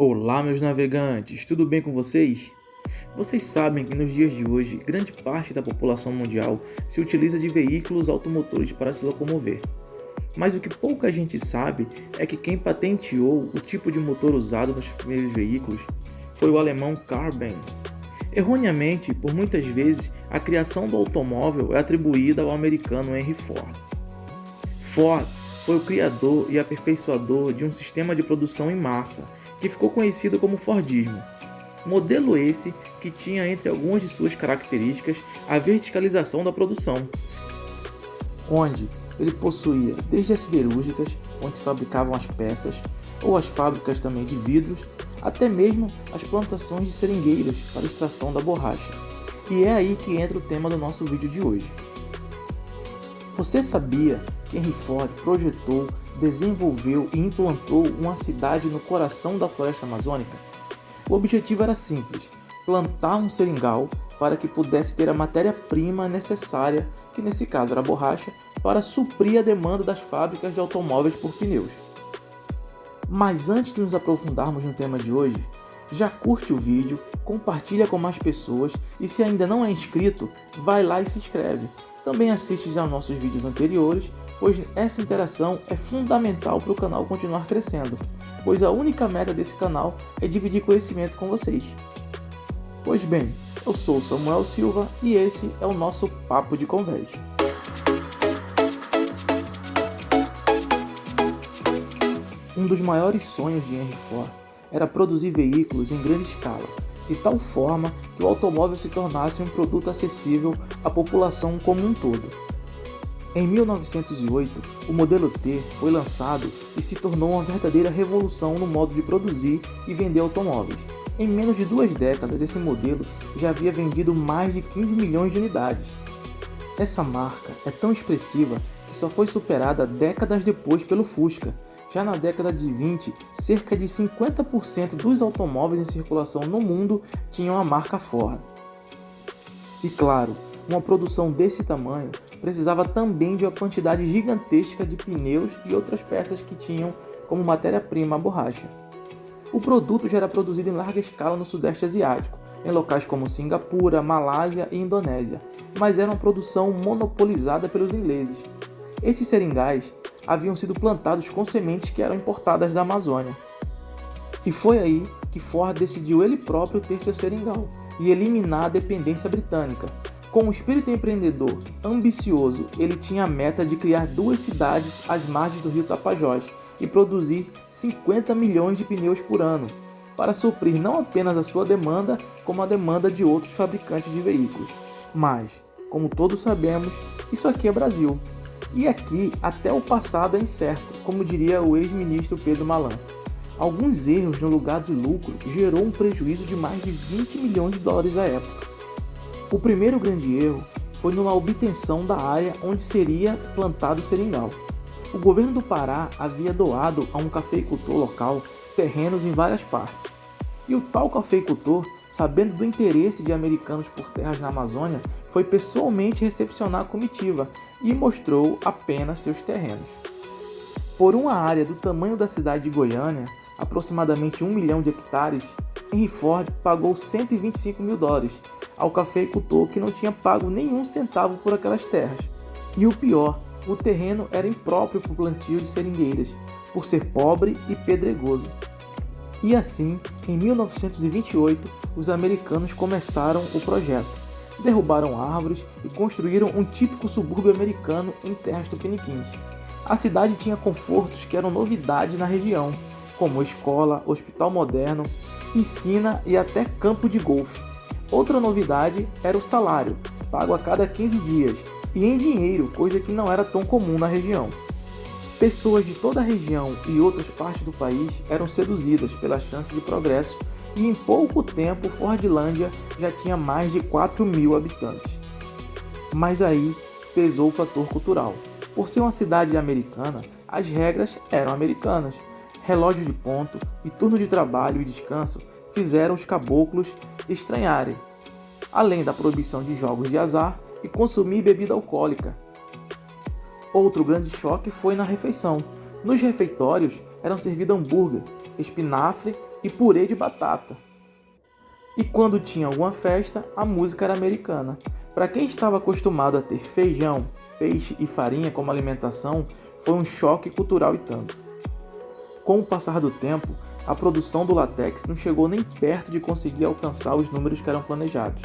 Olá, meus navegantes, tudo bem com vocês? Vocês sabem que nos dias de hoje, grande parte da população mundial se utiliza de veículos automotores para se locomover. Mas o que pouca gente sabe é que quem patenteou o tipo de motor usado nos primeiros veículos foi o alemão Karl Benz. Erroneamente, por muitas vezes, a criação do automóvel é atribuída ao americano Henry Ford. Ford foi o criador e aperfeiçoador de um sistema de produção em massa, que ficou conhecido como Fordismo. Modelo esse que tinha entre algumas de suas características a verticalização da produção, onde ele possuía desde as siderúrgicas, onde se fabricavam as peças, ou as fábricas também de vidros, até mesmo as plantações de seringueiras para extração da borracha. E é aí que entra o tema do nosso vídeo de hoje. Você sabia que Henry Ford projetou, desenvolveu e implantou uma cidade no coração da floresta amazônica? O objetivo era simples: plantar um seringal para que pudesse ter a matéria-prima necessária, que nesse caso era a borracha, para suprir a demanda das fábricas de automóveis por pneus. Mas antes de nos aprofundarmos no tema de hoje, já curte o vídeo, compartilha com mais pessoas e se ainda não é inscrito, vai lá e se inscreve. Também assiste aos nossos vídeos anteriores, pois essa interação é fundamental para o canal continuar crescendo, pois a única meta desse canal é dividir conhecimento com vocês. Pois bem, eu sou Samuel Silva e esse é o nosso Papo de Convés. Um dos maiores sonhos de Henry Ford era produzir veículos em grande escala, de tal forma que o automóvel se tornasse um produto acessível à população como um todo. Em 1908, o modelo T foi lançado e se tornou uma verdadeira revolução no modo de produzir e vender automóveis. Em menos de 2 décadas, esse modelo já havia vendido mais de 15 milhões de unidades. Essa marca é tão expressiva que só foi superada décadas depois pelo Fusca. Já na década de 20, cerca de 50% dos automóveis em circulação no mundo tinham a marca Ford. E claro, uma produção desse tamanho precisava também de uma quantidade gigantesca de pneus e outras peças que tinham como matéria-prima a borracha. O produto já era produzido em larga escala no Sudeste Asiático, em locais como Singapura, Malásia e Indonésia, mas era uma produção monopolizada pelos ingleses. Esses seringais haviam sido plantados com sementes que eram importadas da Amazônia. E foi aí que Ford decidiu ele próprio ter seu seringal e eliminar a dependência britânica. Com um espírito empreendedor ambicioso, ele tinha a meta de criar 2 cidades às margens do rio Tapajós e produzir 50 milhões de pneus por ano, para suprir não apenas a sua demanda, como a demanda de outros fabricantes de veículos. Mas, como todos sabemos, isso aqui é Brasil. E aqui até o passado é incerto, como diria o ex-ministro Pedro Malan. Alguns erros no lugar de lucro gerou um prejuízo de mais de 20 milhões de dólares à época. O primeiro grande erro foi na obtenção da área onde seria plantado o seringal. O governo do Pará havia doado a um cafeicultor local terrenos em várias partes. E o tal cafeicultor, sabendo do interesse de americanos por terras na Amazônia, foi pessoalmente recepcionar a comitiva e mostrou apenas seus terrenos. Por uma área do tamanho da cidade de Goiânia, aproximadamente 1 milhão de hectares, Henry Ford pagou 125 mil dólares ao cafeicultor que não tinha pago nenhum centavo por aquelas terras. E o pior, o terreno era impróprio para o plantio de seringueiras, por ser pobre e pedregoso. E assim, em 1928, os americanos começaram o projeto. Derrubaram árvores e construíram um típico subúrbio americano em terras tupiniquins. A cidade tinha confortos que eram novidades na região, como escola, hospital moderno, piscina e até campo de golfe. Outra novidade era o salário, pago a cada 15 dias, e em dinheiro, coisa que não era tão comum na região. Pessoas de toda a região e outras partes do país eram seduzidas pela chance de progresso e em pouco tempo Fordlândia já tinha mais de 4 mil habitantes. Mas aí pesou o fator cultural. Por ser uma cidade americana, as regras eram americanas. Relógio de ponto e turno de trabalho e descanso fizeram os caboclos estranharem, além da proibição de jogos de azar e consumir bebida alcoólica. Outro grande choque foi na refeição. Nos refeitórios eram servidos hambúrguer, espinafre e purê de batata. E quando tinha alguma festa, a música era americana. Para quem estava acostumado a ter feijão, peixe e farinha como alimentação, foi um choque cultural e tanto. Com o passar do tempo, a produção do látex não chegou nem perto de conseguir alcançar os números que eram planejados.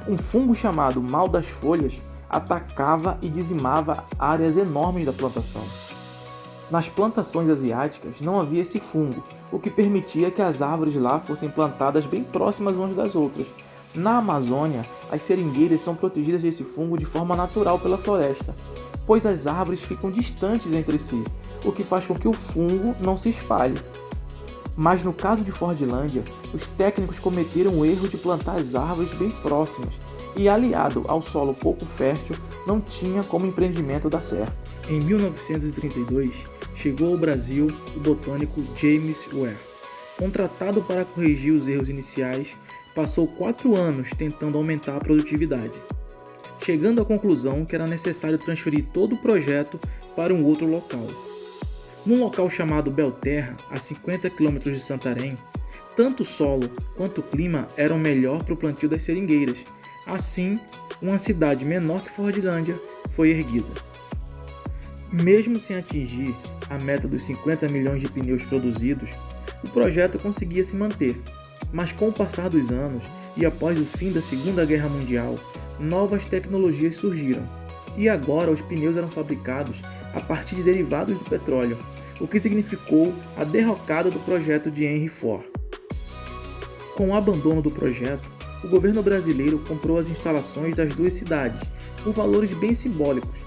Um fungo chamado mal das folhas atacava e dizimava áreas enormes da plantação. Nas plantações asiáticas não havia esse fungo, o que permitia que as árvores lá fossem plantadas bem próximas umas das outras. Na Amazônia, as seringueiras são protegidas desse fungo de forma natural pela floresta, pois as árvores ficam distantes entre si, o que faz com que o fungo não se espalhe. Mas no caso de Fordlândia, os técnicos cometeram o erro de plantar as árvores bem próximas, e aliado ao solo pouco fértil, não tinha como o empreendimento dar certo. Em 1932, chegou ao Brasil o botânico James Ware. Contratado para corrigir os erros iniciais, passou 4 anos tentando aumentar a produtividade, chegando à conclusão que era necessário transferir todo o projeto para um outro local. Num local chamado Belterra, a 50 km de Santarém, tanto o solo quanto o clima eram melhor para o plantio das seringueiras. Assim, uma cidade menor que Fordlândia foi erguida. Mesmo sem atingir a meta dos 50 milhões de pneus produzidos, o projeto conseguia se manter. Mas com o passar dos anos e após o fim da Segunda Guerra Mundial, novas tecnologias surgiram. E agora os pneus eram fabricados a partir de derivados do petróleo, o que significou a derrocada do projeto de Henry Ford. Com o abandono do projeto, o governo brasileiro comprou as instalações das duas cidades por valores bem simbólicos,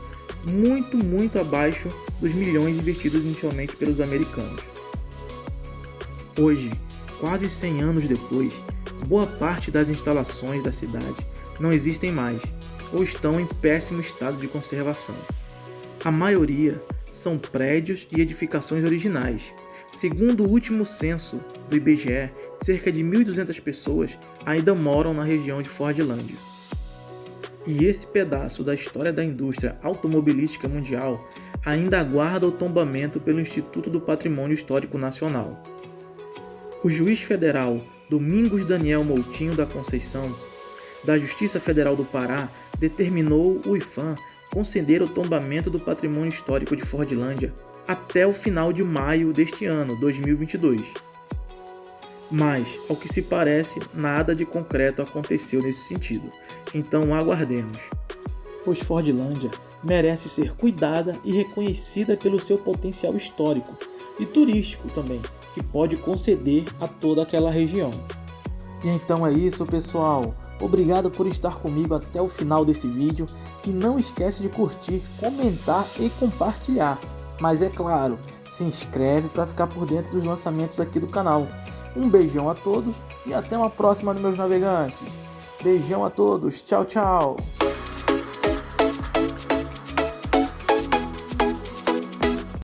muito abaixo dos milhões investidos inicialmente pelos americanos. Hoje, quase 100 anos depois, boa parte das instalações da cidade não existem mais ou estão em péssimo estado de conservação. A maioria são prédios e edificações originais. Segundo o último censo do IBGE, cerca de 1.200 pessoas ainda moram na região de Fordlândia. E esse pedaço da história da indústria automobilística mundial ainda aguarda o tombamento pelo Instituto do Patrimônio Histórico Nacional. O juiz federal Domingos Daniel Moutinho da Conceição, da Justiça Federal do Pará, determinou o IPHAN conceder o tombamento do patrimônio histórico de Fordlândia até o final de maio deste ano, 2022. Mas, ao que se parece, nada de concreto aconteceu nesse sentido, então aguardemos. Pois Fordlândia merece ser cuidada e reconhecida pelo seu potencial histórico e turístico também, que pode conceder a toda aquela região. E então é isso, pessoal. Obrigado por estar comigo até o final desse vídeo e não esquece de curtir, comentar e compartilhar. Mas é claro, se inscreve para ficar por dentro dos lançamentos aqui do canal. Um beijão a todos e até uma próxima, meus navegantes. Beijão a todos, tchau, tchau!